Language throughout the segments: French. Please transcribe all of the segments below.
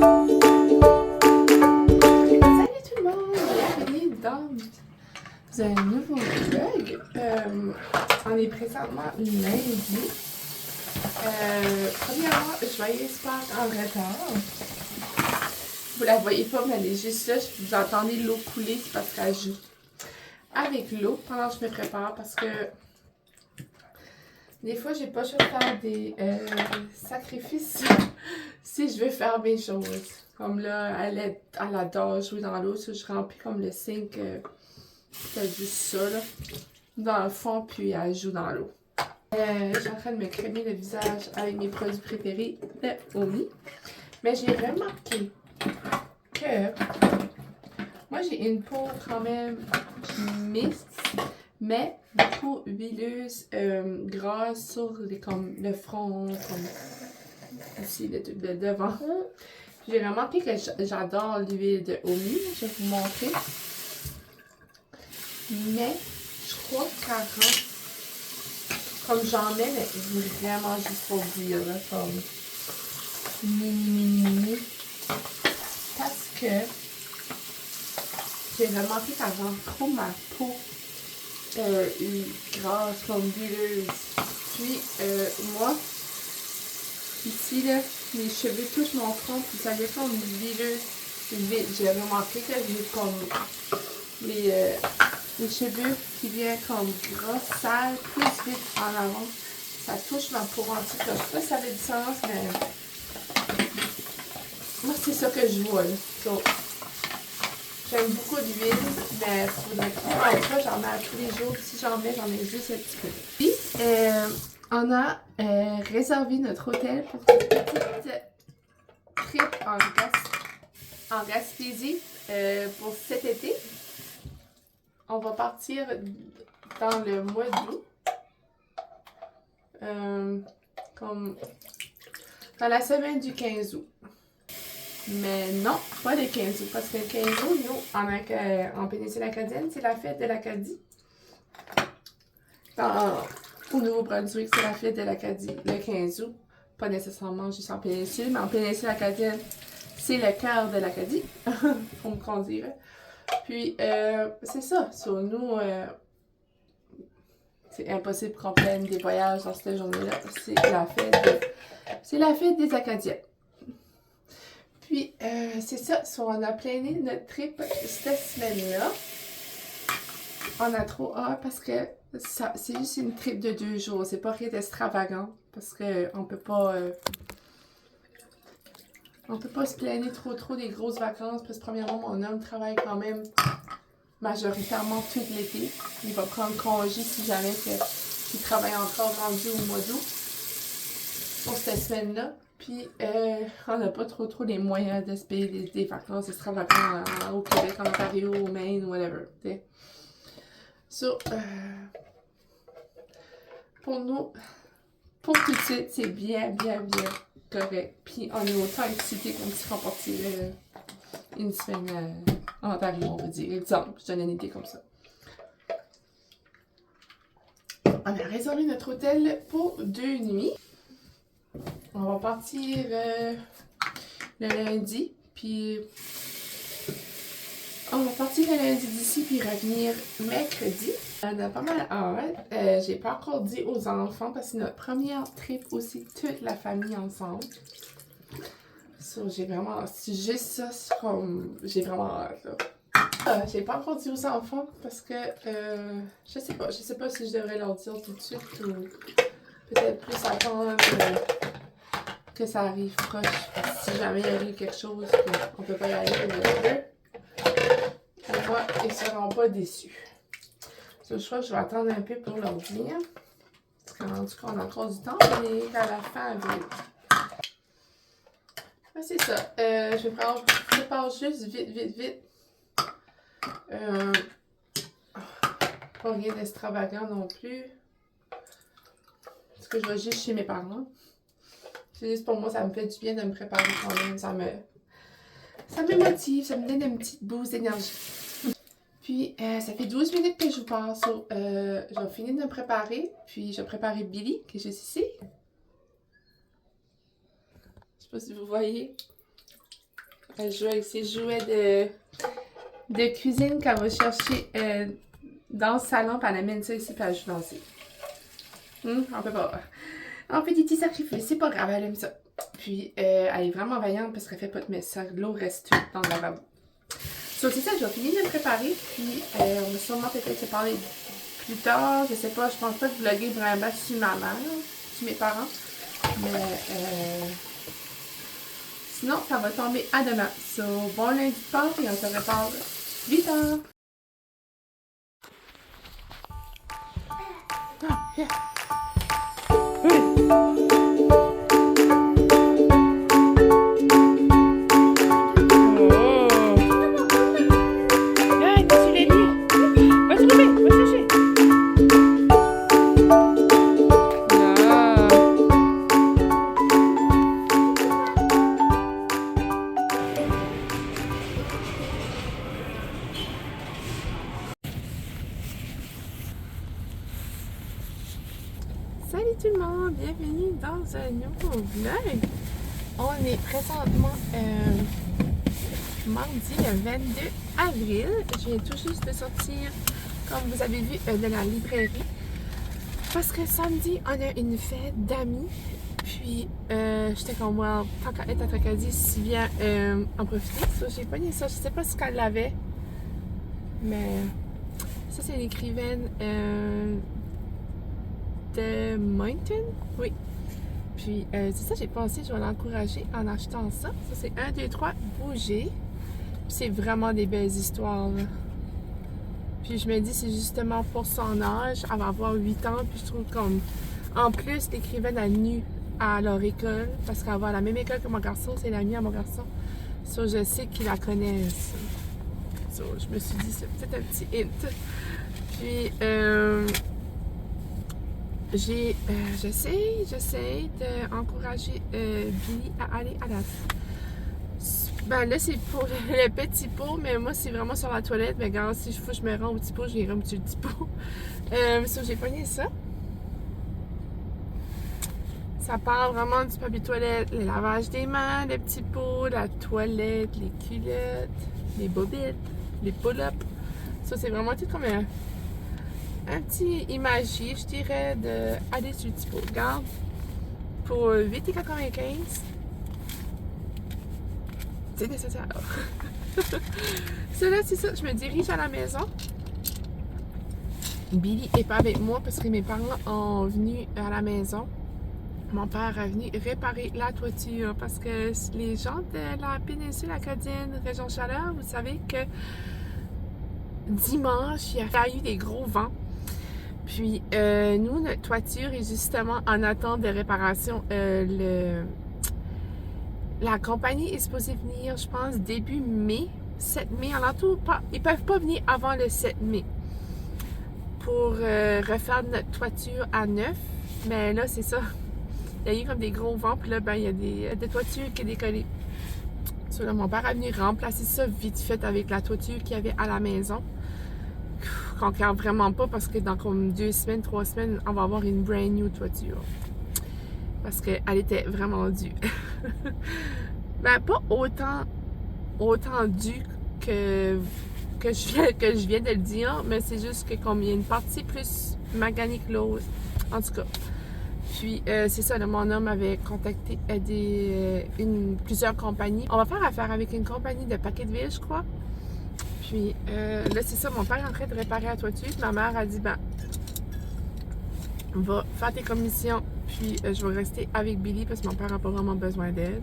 tout le monde, bienvenue dans un nouveau vlog. On est présentement lundi. Premièrement, joyeuse Pâques en retard. Vous la voyez pas, mais elle est juste là. Vous entendez l'eau couler, c'est parce qu'elle joue avec l'eau pendant que je me prépare parce que des fois, j'ai pas le choix de faire des sacrifices si je veux faire mes choses. Comme là, elle adore jouer dans l'eau. Je remplis comme le sink. C'est juste ça, là. Dans le fond, puis elle joue dans l'eau. Je suis en train de me crémer le visage avec mes produits préférés de Omi. Mais j'ai remarqué que moi, j'ai une peau quand même mixte, mais beaucoup huileuse, grasse sur comme le front, comme ici, le devant. J'ai remarqué que j'adore l'huile de Omi. Je vais vous montrer. Mais je crois qu'avant, comme j'en mets, mais vraiment juste pour dire, là, comme mini. Parce que j'ai remarqué qu'avant trop ma peau grasse, comme huileuse. Puis moi, ici, là, mes cheveux touchent mon front, puis ça devient comme huileuse vite. J'ai remarqué que j'ai comme les cheveux qui viennent comme gras, sales, plus vite en avant. Ça touche ma peau entière. Je sais pas si ça fait du sens, mais moi, c'est ça que je vois, là. So, j'aime beaucoup d'huile, mais il faudrait pas, j'en mets à tous les jours. Si j'en mets, j'en mets juste un petit peu. Puis, on a réservé notre hôtel pour cette petite trip en Gaspésie pour cet été. On va partir dans le mois d'août. Comme dans la semaine du 15 août. Mais non, pas le 15 août, parce que le 15 août, nous, en péninsule acadienne, c'est la fête de l'Acadie. Au Nouveau-Brunswick, c'est la fête de l'Acadie le 15 août. Pas nécessairement juste en péninsule, mais en péninsule acadienne, c'est le cœur de l'Acadie, comme on dirait. Puis, c'est ça. Sur nous, c'est impossible qu'on prenne des voyages dans cette journée-là. C'est la fête des Acadiens. Puis, c'est ça. On a plané notre trip cette semaine-là. On a trop hâte parce que c'est juste une trip de 2 jours. C'est pas rien d'extravagant. Parce qu'on peut pas... on peut pas se planer trop des grosses vacances. Parce que premièrement, mon homme travaille quand même majoritairement tout l'été. Il va prendre congé si jamais il travaille encore rendu au mois d'août pour cette semaine-là. Puis, on n'a pas trop les moyens de se payer des vacances extravagantes au Québec, en Ontario, au Maine, whatever. T'sais. So, pour nous, pour tout de suite, c'est bien correct. Puis, on est autant excités comme si on partirait une semaine en Ontario, on va dire. Exemple, je donne une idée comme ça. On a réservé notre hôtel pour 2 nuits. On va partir le lundi, puis on va partir le lundi d'ici, puis revenir mercredi. On a pas mal hâte. J'ai pas encore dit aux enfants, parce que c'est notre première trip aussi, toute la famille ensemble. So, j'ai vraiment, c'est juste ça, c'est comme, j'ai vraiment hâte, là. J'ai pas encore dit aux enfants, parce que, je sais pas si je devrais leur dire tout de suite, ou peut-être plus attendre que ça arrive proche. Si jamais il arrive quelque chose, qu'on peut pas y aller, au moins, ils seront pas déçus. Je crois que je vais attendre un peu pour leur dire. Parce qu'en tout cas, on a encore du temps, mais à la fin, c'est ça. Je prépare juste vite. Pas rien d'extravagant non plus. Parce que je vais juste chez mes parents. C'est juste pour moi, ça me fait du bien de me préparer quand même. Ça me motive, ça me donne une petite boost d'énergie. Puis, ça fait 12 minutes que je vous parle. So, je vais finir de me préparer. Puis, je vais préparer Billy, qui est juste ici. Je sais pas si vous voyez. Elle joue avec ses jouets de cuisine qu'elle va chercher dans le salon, puis elle amène ça ici, puis elle joue dans le on peut pas. On fait des petits sacrifices, c'est pas grave, elle aime ça. Puis elle est vraiment vaillante parce qu'elle fait pas de messe. L'eau reste tout dans le lavabo. So, c'est ça, je vais finir de me préparer, puis on va sûrement peut-être se parler plus tard. Je sais pas, je pense pas de vlogger vraiment sur ma mère, sur mes parents. Mais sinon, ça va tomber à demain. So, bon lundi de Pâques et on se reparle plus tard. Ah, yeah. Salut tout le monde, bienvenue dans un nouveau vlog. On est présentement mardi le 22 avril. Je viens tout juste de sortir, comme vous avez vu, de la librairie. Parce que samedi, on a une fête d'amis. Puis, j'étais comme moi, tant qu'à être à Tracadie, si bien en profiter. So, j'ai pogné ça, je sais pas ce qu'elle avait. Mais ça, c'est l'écrivaine de Mountain, oui. Puis c'est ça, j'ai pensé, je vais l'encourager en achetant ça. Ça, c'est 1, 2, 3, bouger. Puis c'est vraiment des belles histoires, là. Puis je me dis, c'est justement pour son âge, elle va avoir 8 ans, puis je trouve comme... En plus, l'écrivaine a nu à leur école, parce qu'elle va à la même école que mon garçon, c'est l'amie à mon garçon. So, je sais qu'ils la connaissent. So, je me suis dit, c'est peut-être un petit hint. Puis, j'essaie d'encourager Billy à aller à la... Ben là, c'est pour le petit pot, mais moi, c'est vraiment sur la toilette. Mais regarde, si faut que je me rends au petit pot, j'irai au petit pot. So, j'ai pogné ça. Ça parle vraiment du papier toilette, le lavage des mains, le petit pot, la toilette, les culottes, les bobettes, les pull-ups. Ça, c'est vraiment tout comme un petit imagier, je dirais, d'aller sur le petit pot. Regarde, pour 8,95 $, c'est nécessaire. Cela, c'est ça. Je me dirige à la maison. Billy n'est pas avec moi parce que mes parents sont venus à la maison. Mon père est venu réparer la toiture parce que les gens de la péninsule acadienne, région Chaleur, vous savez que dimanche, il y a eu des gros vents. Puis, nous, notre toiture est justement en attente de réparation. La compagnie est supposée venir, je pense, début mai, 7 mai. En tout, ils peuvent pas venir avant le 7 mai pour refaire notre toiture à neuf. Mais là, c'est ça. Il y a eu comme des gros vents, puis là, ben, il y a des toitures qui sont décollées. So, là, mon père est venu remplacer ça vite fait avec la toiture qu'il y avait à la maison. Qu'on ne regarde vraiment pas parce que dans comme 2 semaines, 3 semaines, on va avoir une brand new toiture. Parce qu'elle était vraiment due. Ben, pas autant due que je viens de le dire, mais c'est juste que comme il y a une partie plus mécanique que l'autre. En tout cas. Puis, c'est ça, là, mon homme avait contacté plusieurs compagnies. On va faire affaire avec une compagnie de Paquetteville, je crois. Puis, là, c'est ça, mon père est en train de réparer la toiture. Ma mère a dit, ben, va faire tes commissions, puis je vais rester avec Billy parce que mon père n'a pas vraiment besoin d'aide.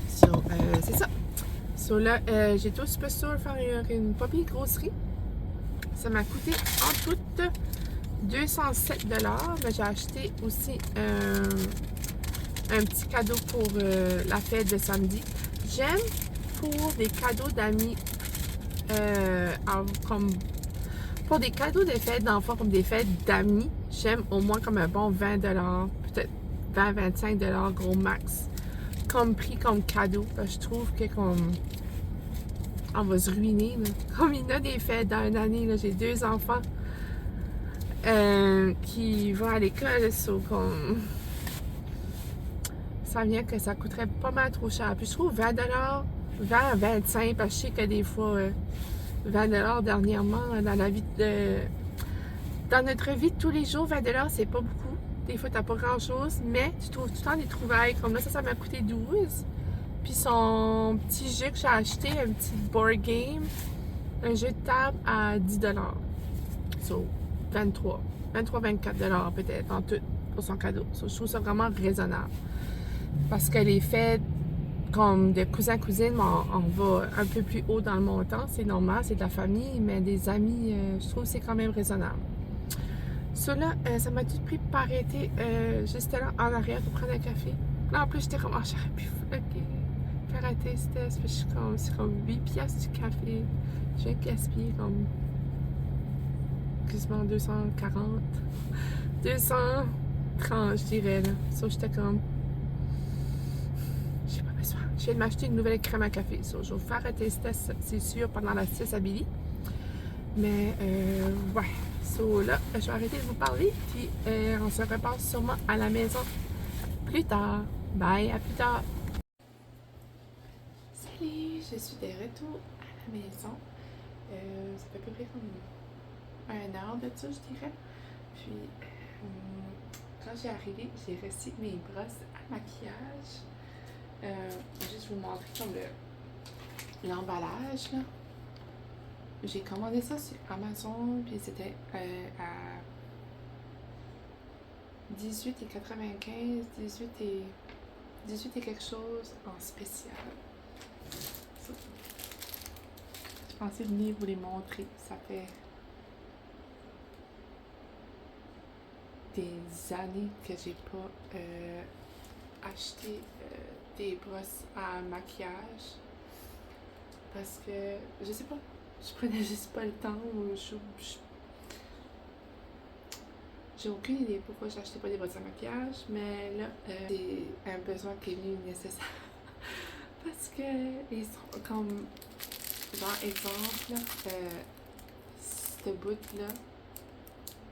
So, c'est ça. So, là, j'ai tout super sûr faire une papier grosserie. Ça m'a coûté en tout 207 $. Mais j'ai acheté aussi un petit cadeau pour la fête de samedi. J'aime pour des cadeaux d'amis, comme pour des cadeaux de fête d'enfants, comme des fêtes d'amis, j'aime au moins comme un bon 20 $, peut-être 20-25 $ gros max, comme prix, comme cadeau. Je trouve que comme on va se ruiner, là. Comme il y a des fêtes dans une année, j'ai 2 enfants qui vont à l'école, comme ça vient que ça coûterait pas mal trop cher. Puis je trouve 20 20 à 25, parce que je sais que des fois, 20 dernièrement, dans la vie de... Dans notre vie de tous les jours, 20 c'est pas beaucoup. Des fois, t'as pas grand-chose, mais tu trouves tout le temps des trouvailles. Comme là, ça m'a coûté 12. Puis son petit jeu que j'ai acheté, un petit board game, un jeu de table à 10 So, 24 peut-être en tout pour son cadeau. So, je trouve ça vraiment raisonnable. Parce que les fêtes comme de cousin-cousine, on va un peu plus haut dans le montant. C'est normal, c'est de la famille, mais des amis, je trouve que c'est quand même raisonnable. So là, ça m'a tout pris pour arrêter juste là en arrière pour prendre un café. Là, en plus, j'étais comme, j'aurais pu faire un test. C'est comme 8 piastres du café. Je viens de gaspiller comme quasiment 240. 230, je dirais, là. So, j'étais comme... J'ai pas besoin. Je viens de m'acheter une nouvelle crème à café. So, je vais faire un test, c'est sûr, pendant la 6 à Billy. Mais, ouais. So, là, je vais arrêter de vous parler. Puis, on se repasse sûrement à la maison plus tard. Bye, à plus tard. Salut, je suis de retour à la maison. Ça fait à peu près comme 1 heure de ça, je dirais. Puis, quand j'ai arrivé, j'ai reçu mes brosses à maquillage. Juste vous montrer comme l'emballage, là. J'ai commandé ça sur Amazon, puis c'était à 18,95, 18 et quelque chose en spécial. Ça. Je pensais venir vous les montrer. Ça fait des années que j'ai pas acheté des brosses à maquillage parce que je sais pas, je prenais juste pas le temps ou j'ai aucune idée pourquoi j'achetais pas des brosses à maquillage, mais là c'est un besoin qui est venu nécessaire parce que ils sont comme genre exemple là, ce bout là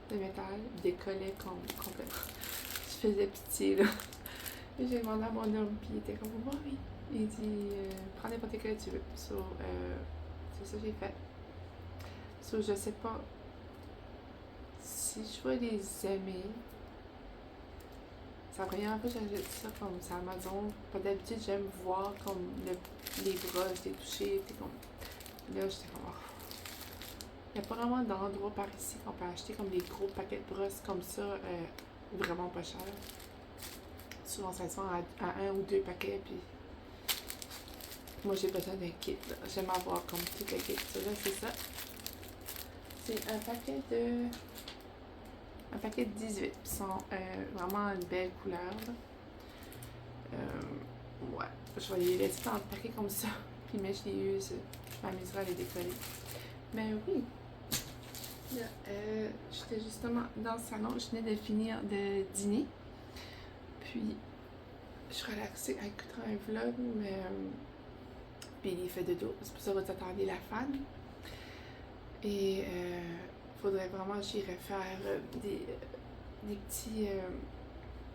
de métal décollait complètement. Je faisais pitié là. J'ai demandé à mon homme, puis il était comme, oh, oui. Il dit, prends n'importe quel que tu veux. So, c'est ça que j'ai fait. So, je sais pas si je vais les aimer. C'est la première fois que j'achète ça comme sur Amazon. Pas d'habitude, j'aime voir comme les brosses, les toucher. Comme... Là, j'étais comme, oh. Il n'y a pas vraiment d'endroit par ici qu'on peut acheter comme des gros paquets de brosses comme ça, vraiment pas cher. Souvent, ça se vend à 1 ou 2 paquets, puis moi, j'ai besoin d'un kit. J'aime avoir comme tout le kit. Ça, là, c'est ça. C'est un paquet de 18. Ils sont vraiment une belle couleur. Ouais. Je vais les laisser dans le paquet comme ça. Puis, mais je les use. Je m'amuserai à les décoller. Mais oui. Là, j'étais justement dans le salon. Je venais de finir de dîner. Puis, je suis relaxée en écoutant un vlog, mais Billy fait de dos, c'est pour ça que vous attendez la fan. Et faudrait vraiment, j'irais faire des petits,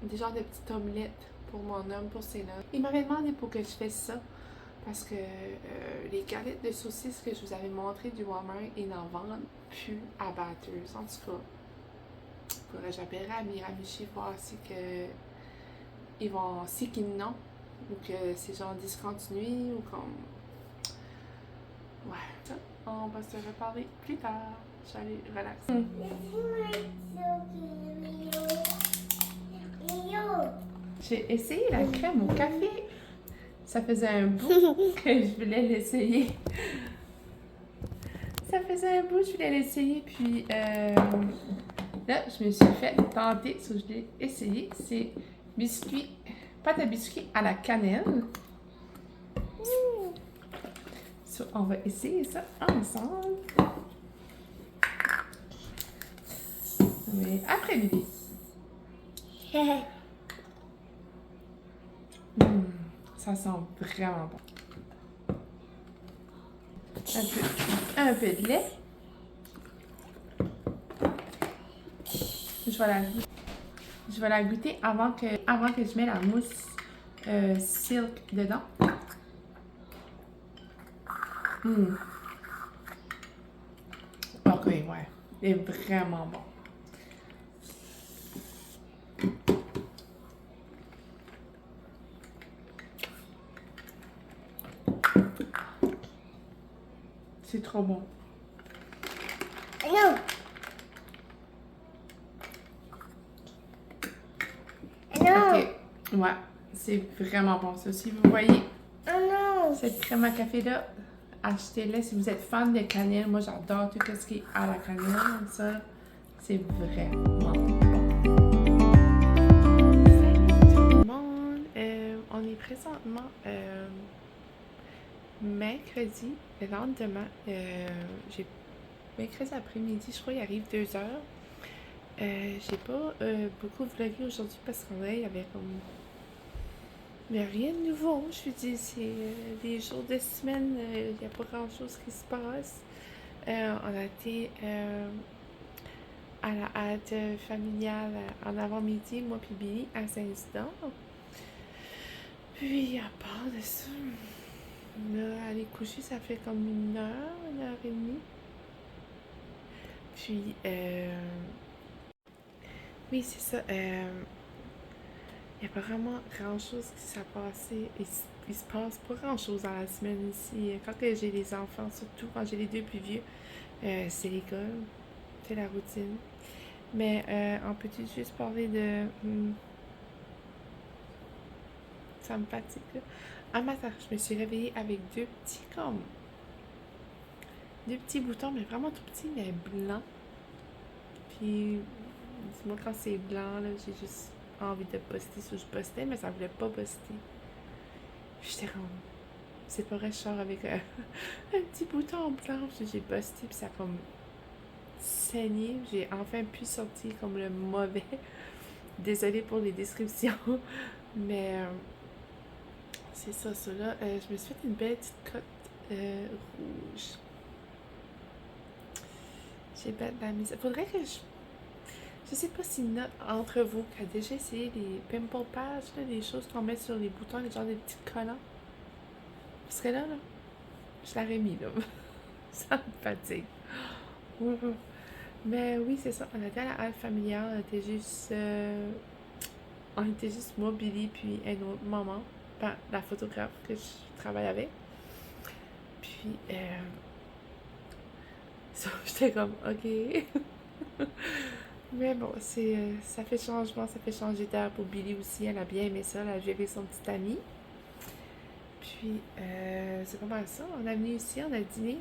des genres de petites omelettes pour mon homme, pour ses notes. Il m'avait demandé pour que je fasse ça, parce que les galettes de saucisses que je vous avais montrées du Walmart, ils n'en vendent plus à batteuse. En tout cas, faudrait que j'appellerai à Miramichi voir si que ils vont, si qu'ils n'ont, ou que c'est genre discontinué, ou comme... Ouais. Ça, on va se reparler plus tard. Je vais aller relaxer. J'ai essayé la crème au café. Ça faisait un bout que je voulais l'essayer. Ça faisait un bout que je voulais l'essayer, puis là, je me suis fait tenter, ça je l'ai essayé. C'est biscuit, pâte à biscuit à la cannelle. So, on va essayer ça ensemble. Mais après Bibi. Ça sent vraiment bon. Un peu de lait. Je vais la goûter avant que je mette la mousse silk dedans. Mm. Ok, ouais. Il est vraiment bon. C'est trop bon. Non. Non. Ok, ouais. C'est vraiment bon. Ça, si vous voyez Oh non. cette crème à café-là, achetez-la si vous êtes fan de cannelle. Moi, j'adore tout ce qui est à la cannelle. Ça, c'est vraiment bon. Salut tout le monde! On est présentement mercredi, le lendemain. J'ai mercredi après-midi, je crois qu'il arrive 2 heures. J'ai pas beaucoup vlogué aujourd'hui parce qu'en vrai, il y avait comme. Il n'y a rien de nouveau. Je vous dis, c'est des jours de semaine, il n'y a pas grand-chose qui se passe. On a été à la hâte familiale en avant-midi, moi puis Billy, à Saint-Isidore. Puis, à part de ça, là, aller coucher, ça fait comme 1 heure et demie. Puis, oui, c'est ça. Il n'y a pas vraiment grand-chose qui s'est passé. Il se passe pas grand-chose dans la semaine ici. Quand j'ai les enfants, surtout quand j'ai les 2 plus vieux, c'est l'école, c'est la routine. Mais on peut-tu juste parler de... ça me fatigue, là. Un matin, je me suis réveillée avec deux petits boutons, mais vraiment tout petits, mais blancs. Puis, dis-moi quand c'est blanc, là, j'ai juste envie de poster ce que je postais, mais ça voulait pas poster. J'étais comme, c'est pas vrai, je sors avec un petit bouton blanc. J'ai posté, puis ça a comme saigné. J'ai enfin pu sortir comme le mauvais. Désolée pour les descriptions, mais c'est ça, là. Je me suis fait une belle petite cote rouge. J'ai pas de la mise. Faudrait que je sais pas si entre vous qui a déjà essayé les pimple patch, là, les choses qu'on met sur les boutons, les genres de petits collants. Parce que là, je l'aurais mis, là. Ça me fatigue. Mais oui, c'est ça. On était à la halle familiale. On était juste moi, Billy, puis une autre maman. Ben, la photographe que je travaille avec. Puis, ça, j'étais comme, ok. Mais bon, ça fait changement, ça fait changer d'air pour Billy aussi. Elle a bien aimé ça. Elle a vu avec son petit ami. Puis, c'est pas mal ça. On a venu ici, on a dîné.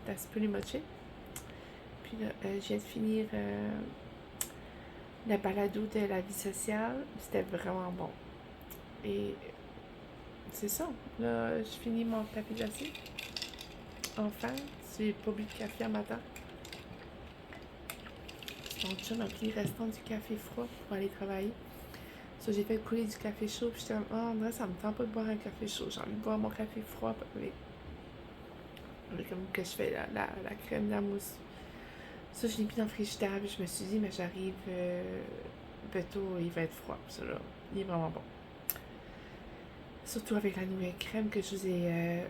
That's pretty much it. Puis là, je viens de finir le balado de la vie sociale. C'était vraiment bon. Et c'est ça. Là, je finis mon café glacé. Enfin, j'ai pas bu de café à matin. Mon chum a pris le restant du café froid pour aller travailler. So, j'ai fait couler du café chaud. Puis j'étais comme, oh, André, ça me tente pas de boire un café chaud. J'ai envie de boire mon café froid avec comme que je fais la crème, la mousse. Ça, je l'ai mis dans le frigidaire. Puis je me suis dit, mais j'arrive bientôt, il va être froid. Ça, là, il est vraiment bon. Surtout avec la nouvelle crème que je vous ai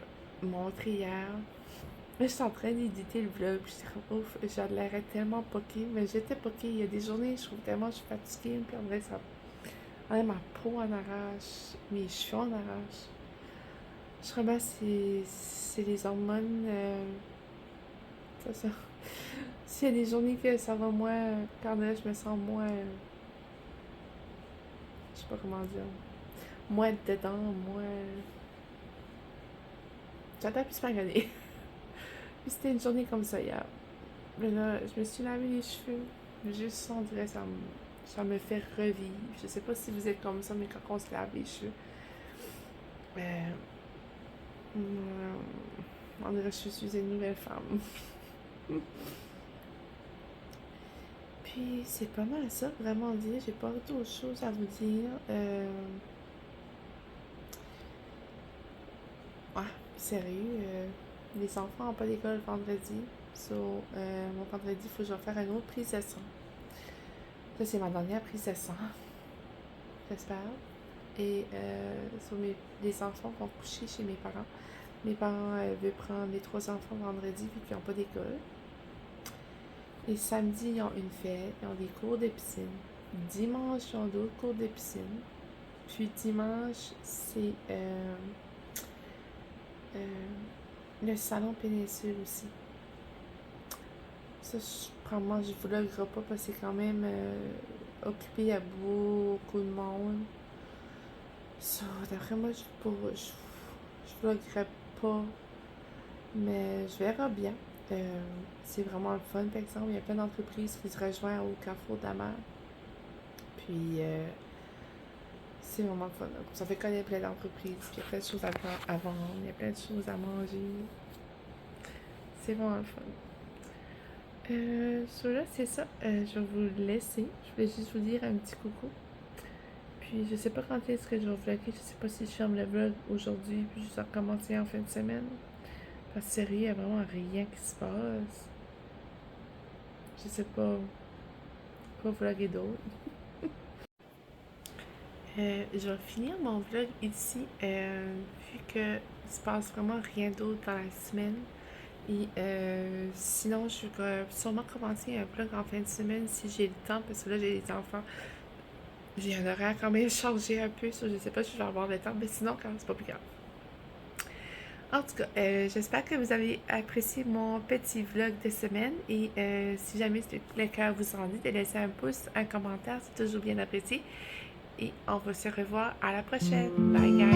montrée hier. Mais je suis en train d'éditer le vlog. Puis j'étais comme, ouf, j'ai l'air tellement poquée. Mais j'étais poquée. Il y a des journées, je trouve tellement je suis fatiguée. Puis en vrai, ça. Ma peau en arrache. Mes cheveux en arrache. Je crois que c'est les hormones. C'est ça. S'il y a des journées que ça va moins. Quand là, je me sens moins. Je sais pas comment dire. Moins dedans, moins. J'attends plus maganer. Puis c'était une journée comme ça hier. Mais là, je me suis lavé les cheveux. Juste, on dirait, ça me fait revivre. Je sais pas si vous êtes comme ça, mais quand on se lave les cheveux, on dirait que je suis une nouvelle femme. Puis, c'est pas mal ça, vraiment dire. J'ai pas d'autre chose à vous dire. Ouais, sérieux. Les enfants n'ont pas d'école vendredi. So, mon vendredi, il faut que je fasse une autre prise de sang. Ça, c'est ma dernière prise de sang. J'espère. Et les enfants vont coucher chez mes parents. Mes parents veulent prendre les 3 enfants vendredi vu qu'ils n'ont pas d'école. Et samedi, ils ont une fête, ils ont des cours de piscine. Dimanche, ils ont d'autres cours de piscine. Puis dimanche, c'est le salon péninsule aussi. Ça, probablement, je vous vloggerai pas parce que c'est quand même occupé à beaucoup de monde. Ça, d'après moi, je vloggerai pas, mais je verrai bien. C'est vraiment le fun, par exemple. Il y a plein d'entreprises qui se rejoignent au Carrefour de la Mer. Puis, c'est vraiment le fun. Ça fait connaître plein d'entreprises. Puis, il y a plein de choses à vendre. Il y a plein de choses à manger. C'est vraiment le fun. Sur là, c'est ça. Je vais vous laisser. Je voulais juste vous dire un petit coucou. Puis, je sais pas quand est-ce que je vais vlogger. Je sais pas si je ferme le vlog aujourd'hui. Puis, je vais recommencer en fin de semaine. Parce que sérieux, il n'y a vraiment rien qui se passe. Je sais pas quoi vlogger d'autre. Je vais finir mon vlog ici, vu que il se passe vraiment rien d'autre dans la semaine. Et sinon, je vais sûrement commencer un vlog en fin de semaine si j'ai le temps, parce que là, j'ai des enfants. J'ai un horaire quand même chargé un peu, je sais pas si je vais avoir le temps, mais sinon, quand même, c'est pas plus grave. En tout cas, j'espère que vous avez apprécié mon petit vlog de semaine et si jamais le cœur vous en dit, de laisser un pouce, un commentaire, c'est toujours bien apprécié. Et on va se revoir à la prochaine. Bye guys!